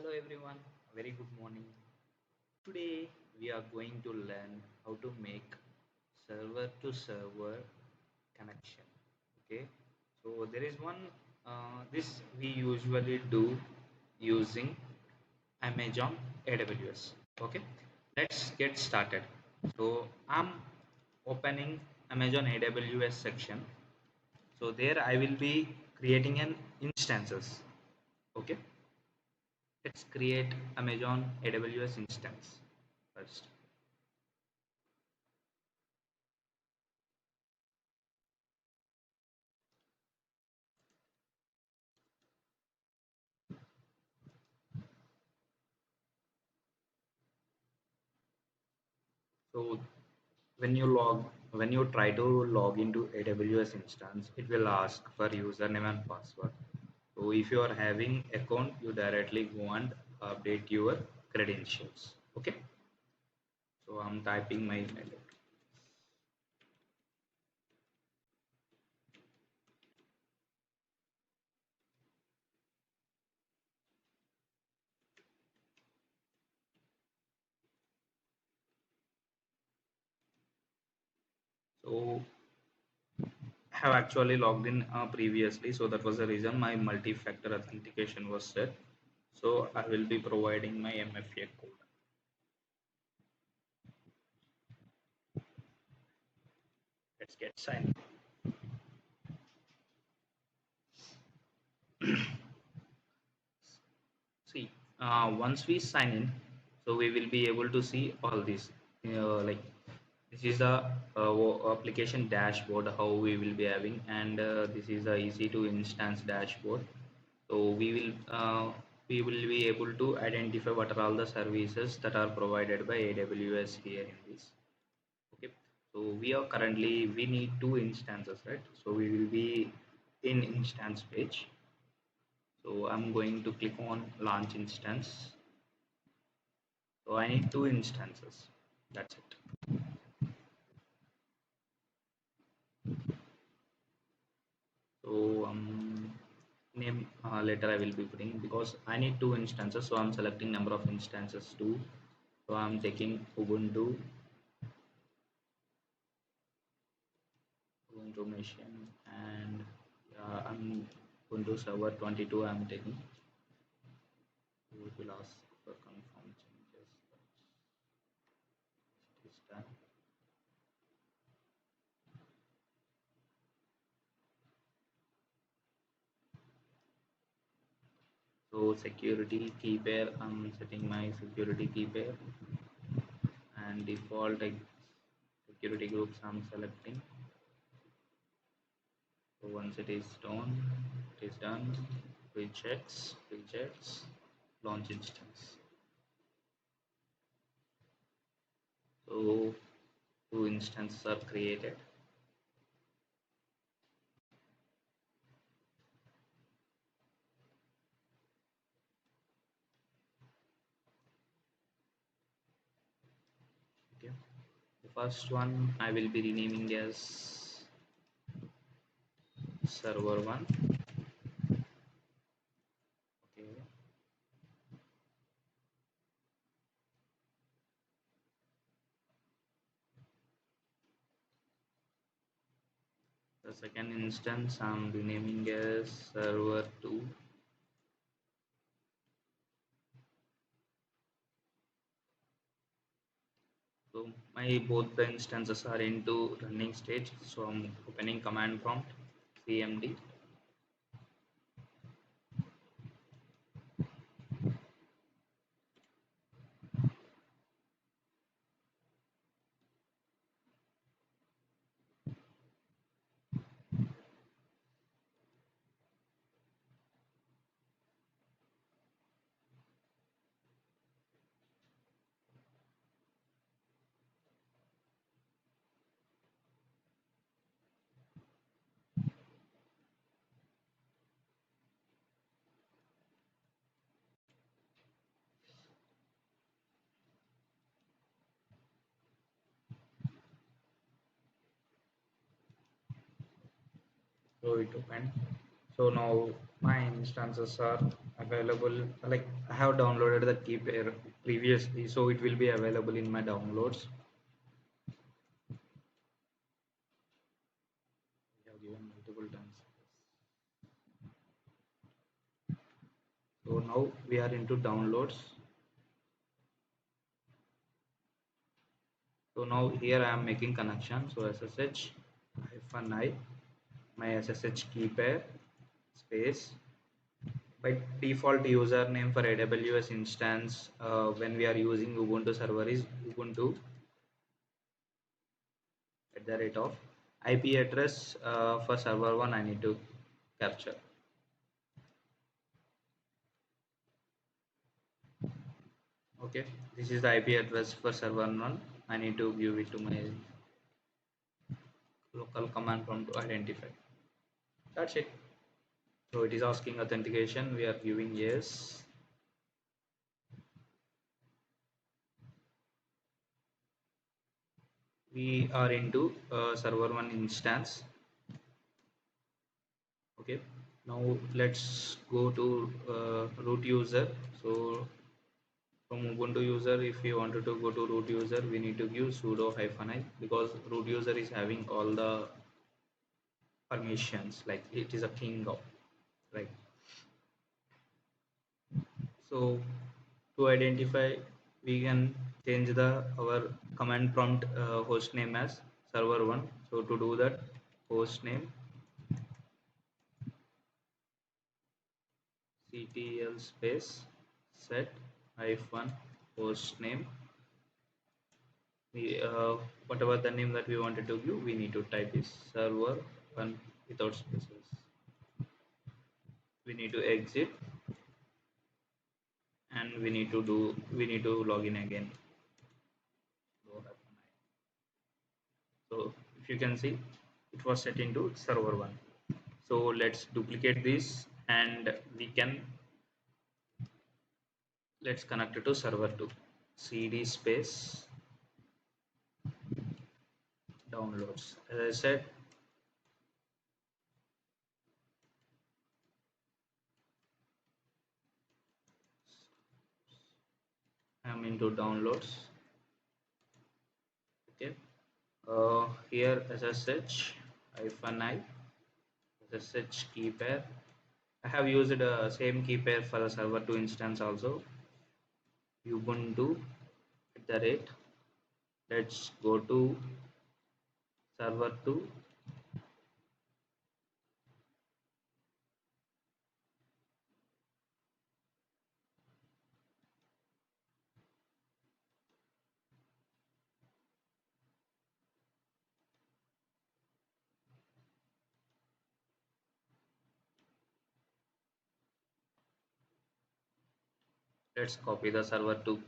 Hello everyone, very good morning. Today we are going to learn how to make server to server connection. Okay, so there is one this we usually do using Amazon AWS. Okay, let's get started. So I'm opening Amazon AWS section. So there I will be creating an instances. Okay, let's create Amazon AWS instance first. So when you try to log into AWS instance, it will ask for username and password. So if you are having account, you directly go and update your credentials. Okay. So I'm typing my email. So I have actually logged in previously, so that was the reason my multi-factor authentication was set. So I will be providing my MFA code. Let's get signed. See, once we sign in, so we will be able to see all this. Like this is the application dashboard how we will be having, and this is the easy to instance dashboard. So we will be able to identify what are all the services that are provided by AWS here in this. Okay, so we need two instances, right? So we will be in instance page. So I'm going to click on launch instance. So I need two instances. That's it. So name later I will be putting because I need two instances. So I'm selecting number of instances too. So I'm taking Ubuntu machine, and I'm Ubuntu server 22. I'm taking. So it will ask for confirm changes. It is done. So security key pair. I'm setting my security key pair, and default security groups I'm selecting. So once it is done, rejects, launch instance. So two instances are created. Okay. The first one I will be renaming as server one. Okay. The second instance I'm renaming as server two. So my both the instances are into running stage. So I'm opening command prompt cmd. So it opened. So now my instances are available. Like I have downloaded the Keypair previously, so it will be available in my downloads. We have given multiple times. So now we are into downloads. So now here I am making connection. So SSH hyphen I, my SSH key pair space. By default username for AWS instance when we are using Ubuntu server is Ubuntu at the rate of IP address for server 1 I need to capture. Okay, this is the IP address for server 1. I need to give it to my local command prompt to identify. That's it. So it is asking authentication. We are giving yes. We are into server 1 instance. Okay, now let's go to root user. So from Ubuntu user, if we wanted to go to root user, we need to give sudo hyphen I because root user is having all the permissions, like it is a king of, right? So to identify, we can change the our command prompt host name as server one. So to do that, host name ctl space set hyphen host name. We whatever the name that we wanted to give, we need to type is server one without spaces. We need to exit and we need to log in again. So if you can see, it was set into server one. So let's duplicate this and we can let's connect it to server 2. Cd space downloads. As I said, I'm into downloads. Okay. Here SSH hyphen I SSH key pair. I have used the same key pair for the server 2 instance also. Ubuntu at the rate. Let's go to server 2. Let's copy the server 2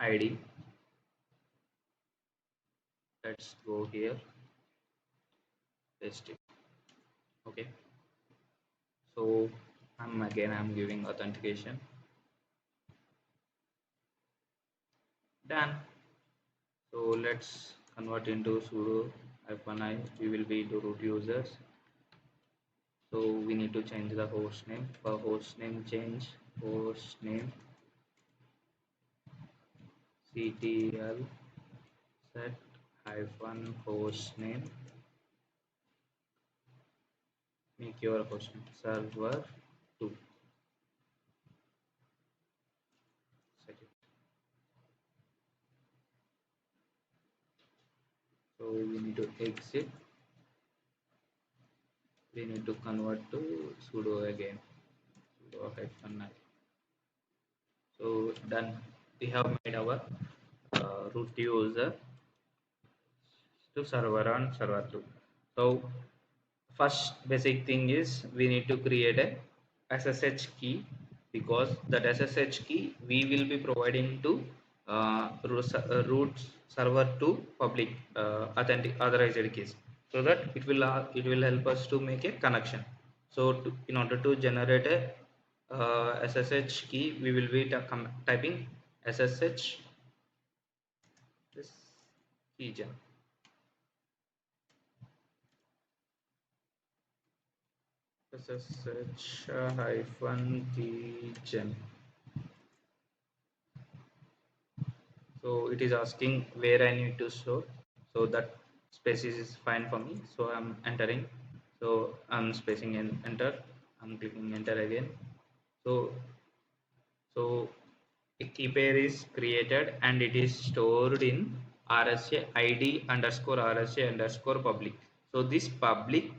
ID. Let's go here, paste it. Okay, so I'm giving authentication. Done. So let's convert into sudo hyphen I. We will be to root users. So we need to change the host name. For host name change, host name ctl set hyphen host name. Make your host name server 2. Set it. So we need to exit. We need to convert to sudo again. Sudo hyphen I. So done. We have made our root user to server on server 2. So first basic thing is we need to create a SSH key, because that SSH key we will be providing to root server to public authentic authorized keys, so that it will help us to make a connection. So in order to generate a SSH key, we will be typing SSH this keygen. SSH keygen. So it is asking where I need to store. So that spaces is fine for me. So I'm entering. So I'm spacing in enter. I'm clicking enter again. So so a key pair is created and it is stored in RSA ID underscore RSA underscore public. So this public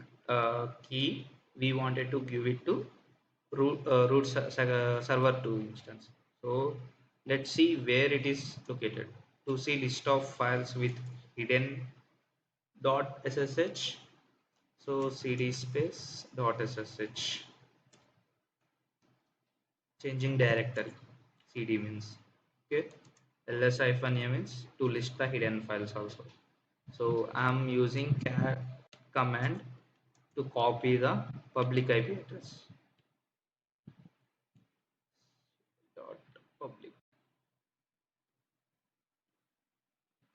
key we wanted to give it to root server 2 instance. So let's see where it is located. To see list of files with hidden .ssh, so cd space .ssh, changing directory, cd means, okay, ls-a means to list the hidden files also. So I'm using cat command to copy the public IP address dot public.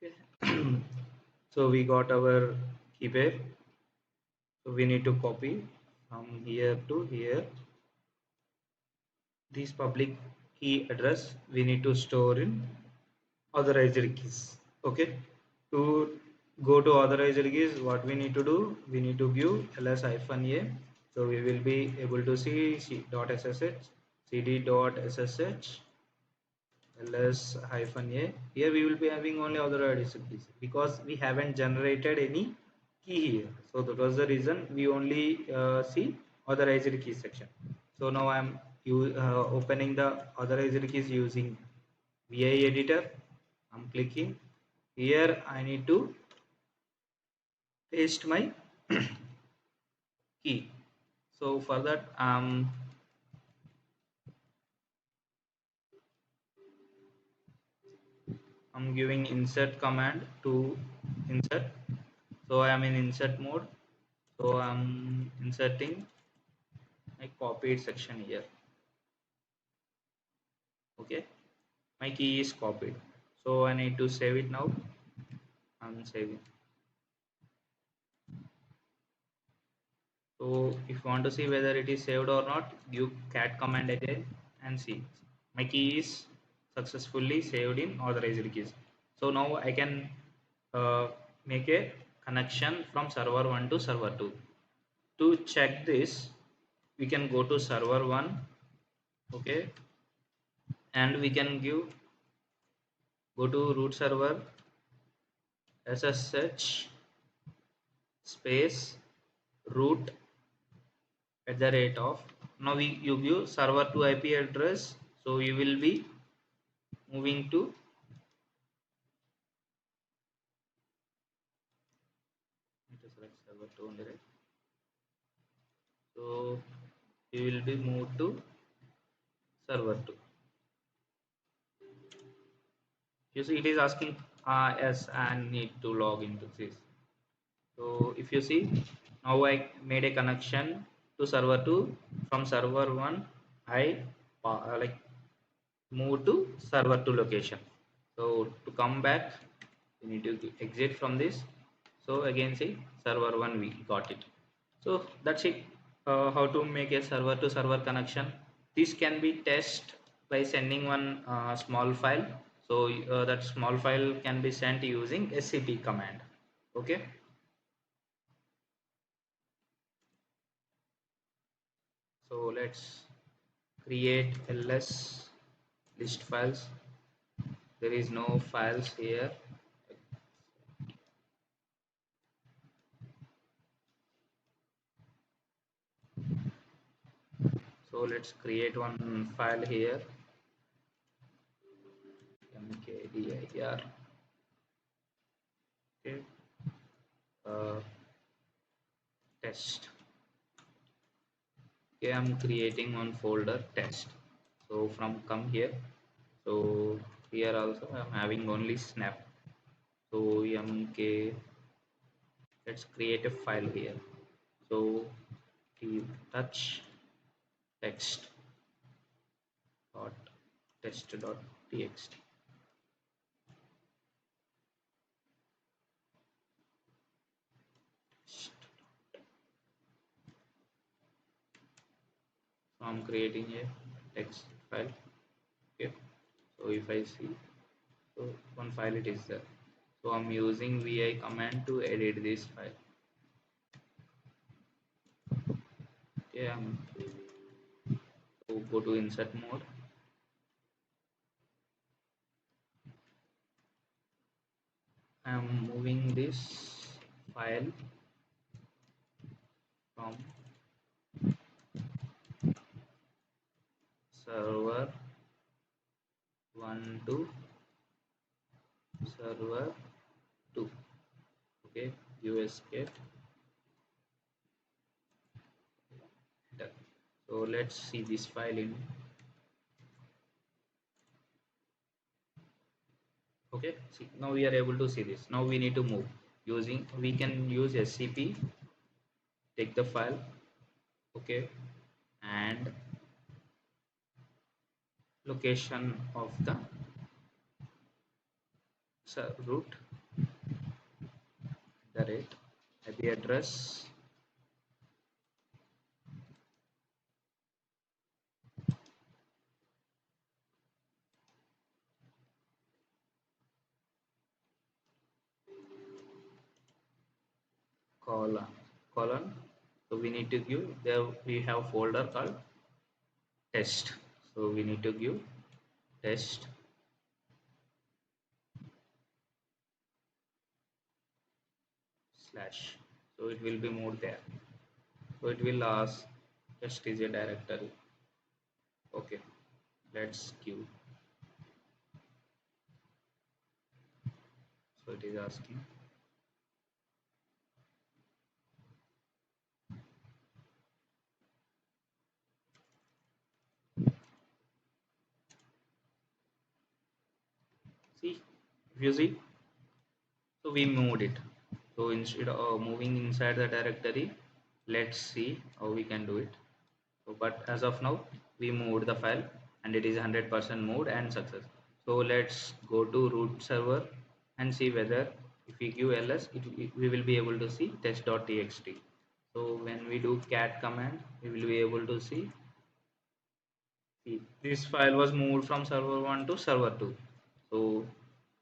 Okay. So we got our key pair. So we need to copy from here to here. This public key address we need to store in authorized keys. Okay. To go to authorized keys, what we need to do? We need to give ls-a. So we will be able to see c.ssh, cd.ssh, ls-a. Here we will be having only authorized keys because we haven't generated any key here. So that was the reason we only see authorized key section. So now I'm opening the authorized keys using vi editor. I'm clicking here. I need to paste my key. So for that I'm giving insert command to insert. So I am in insert mode. So I'm inserting my copied section here. Okay, my key is copied. So I need to save it now. I'm saving. So if you want to see whether it is saved or not, give cat command again and see. My key is successfully saved in authorized keys. So now I can make a connection from server 1 to server 2. To check this, we can go to server 1, okay, and we can go to root server SSH space root at the rate of, now you give server to IP address, so you will be moving to select server 2 only, right? So you will be moved to server 2. You see it is asking yes, and need to log into this. So if you see, now I made a connection to server 2. From server 1 I like move to server 2 location. So to come back we need to exit from this. So again see server 1 we got it. So that's it. How to make a server to server connection. This can be tested by sending one small file. So that small file can be sent using scp command. Okay. So let's create ls list files. There is no files here. So let's create one file here. mkdir. Okay. Uh, test. Okay, I'm creating one folder test. So from come here. So here also I'm having only snap. So mk, let's create a file here. So touch text dot test dot txt. from creating a text file. Okay, so if I see, so one file it is there. So I'm using vi command to edit this file. Okay, so go to insert mode. I'm moving this file from server 1 to server 2. Okay, escape. Enter. So let's see this file in. Okay, see, now we are able to see this. Now we need to move using, we can use scp, take the file. Okay, and location of the root, the rate, IP address, colon, colon. So we need to give, there we have folder called test. So we need to give test slash. So it will be moved there. So it will ask test is a directory. Okay, let's give. So it is asking. See, if you see, so we moved it. So instead of moving inside the directory, let's see how we can do it. So, but as of now, we moved the file and it is 100% moved and success. So let's go to root server and see whether if we give ls, we will be able to see test.txt. So when we do cat command, we will be able to see this file was moved from server 1 to server 2. So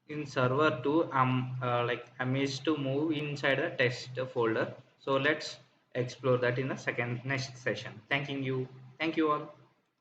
in server 2, I missed to move inside the test folder. So let's explore that in the next session. Thank you all.